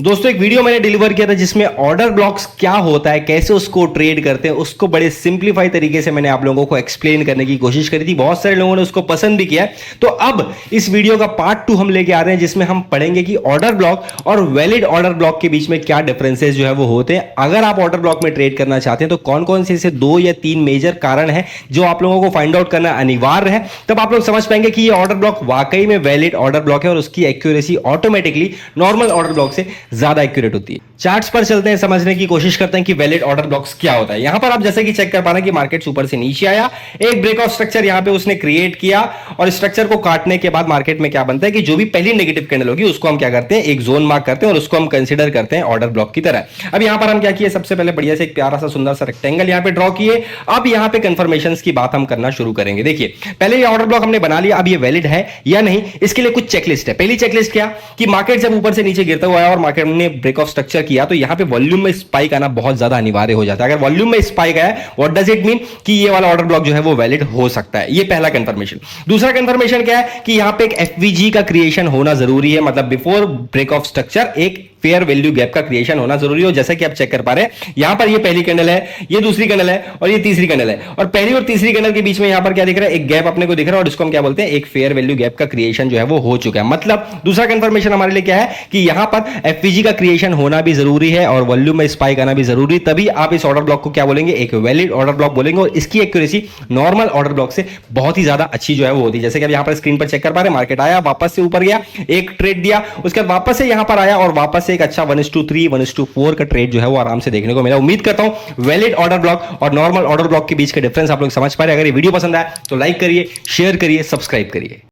दोस्तों एक वीडियो मैंने डिलीवर किया था जिसमें ऑर्डर ब्लॉक्स क्या होता है, कैसे उसको ट्रेड करते हैं, उसको बड़े सिंप्लीफाई तरीके से मैंने आप लोगों को एक्सप्लेन करने की कोशिश करी थी। बहुत सारे लोगों ने उसको पसंद भी किया है। तो अब इस वीडियो का पार्ट 2 हम लेके आ रहे हैं जिसमें हम पढ़ेंगे कि ऑर्डर ब्लॉक और वैलिड ऑर्डर ब्लॉक के बीच में क्या डिफरेंसेस जो है वो होते हैं। अगर आप ऑर्डर ब्लॉक में ट्रेड करना चाहते हैं तो कौन कौन से ऐसे 2 या 3 मेजर कारण है जो आप लोगों को फाइंड आउट करना अनिवार्य है, तब आप लोग समझ पाएंगे कि ये ऑर्डर ब्लॉक वाकई में वैलिड ऑर्डर ब्लॉक है और उसकी accuracy automatically normal order block से ज्यादा एक्यूरेट होती है। चार्ट्स पर चलते हैं, समझने की कोशिश करते हैं कि वैलिड ऑर्डर ब्लॉक्स क्या होता है। यहां पर आप जैसे कि चेक कर पा रहे हैं कि मार्केट ऊपर से नीचे आया, एक ब्रेकआउट स्ट्रक्चर यहां पे उसने क्रिएट किया और स्ट्रक्चर को काटने के बाद मार्केट में क्या बनता है कि जो भी पहली नेगेटिव कैंडल होगी उसको हम क्या करते हैं, एक जोन मार्क करते हैं और उसको हम कंसीडर करते हैं ऑर्डर ब्लॉक की तरह। अब यहां पर हम क्या किए, सबसे पहले बढ़िया से एक प्यारा सा सुंदर सा रेक्टेंगल यहां पे ड्रॉ किए। अब यहां पे कंफर्मेशंस की बात हम करना शुरू करेंगे। देखिए पहले ये ऑर्डर ब्लॉक हमने बना लिया, अब ये वैलिड है या नहीं इसके लिए कुछ चेकलिस्ट है। पहली चेकलिस्ट क्या कि मार्केट जब ऊपर से नीचे गिरता हुआ है और मार्केट ने ब्रेकआउट स्ट्रक्चर किया तो यहां पे वॉल्यूम में स्पाइक आना बहुत ज्यादा अनिवार्य हो जाता है। अगर वॉल्यूम में स्पाइक आया, व्हाट डज इट मीन कि ये वाला ऑर्डर ब्लॉक जो है वो वैलिड हो सकता है। ये पहला कंफर्मेशन। दूसरा कंफर्मेशन क्या है कि यहां पे एक एफवीजी का क्रिएशन होना जरूरी है, मतलब बिफोर ब्रेक ऑफ स्ट्रक्चर एक फेयर वैल्यू गैप का क्रिएशन होना जरूरी हो। जैसा कि आप चेक कर पा रहे हैं यहां पर ये पहली कैंडल है, ये दूसरी कैंडल है और ये तीसरी कैंडल है और पहली और तीसरी कैंडल के बीच में यहां पर क्या दिख रहा है, एक गैप अपने को दिख रहा है और इसको हम क्या बोलते हैं, एक फेयर वैल्यू गैप का क्रिएशन जो है वो हो चुका है। मतलब दूसरा कंफर्मेशन हमारे लिए क्या है कि यहां पर एफवीजी का क्रिएशन होना भी जरूरी है और वॉल्यूम में स्पाइक आना भी जरूरी, तभी आप इस ऑर्डर ब्लॉक को क्या बोलेंगे, एक वैलिड ऑर्डर ब्लॉक बोलेंगे और इसकी एक्यूरेसी नॉर्मल ऑर्डर ब्लॉक से बहुत ही ज्यादा अच्छी जो है वो होती है। जैसे कि आप यहां पर स्क्रीन पर चेक कर पा रहे हैं, मार्केट आया, वापस से ऊपर गया, एक ट्रेड दिया, उसके बाद वापस से यहां पर आया और वापस से एक अच्छा 1:3 1:4 का ट्रेड जो है वो आराम से देखने को मिला। उम्मीद करता हूं वैलिड ऑर्डर ब्लॉक और नॉर्मल ऑर्डर ब्लॉक के बीच का डिफरेंस आप लोग समझ पा रहे हैं। अगर ये वीडियो पसंद आया तो लाइक करिए, शेयर करिए, सब्सक्राइब करिए।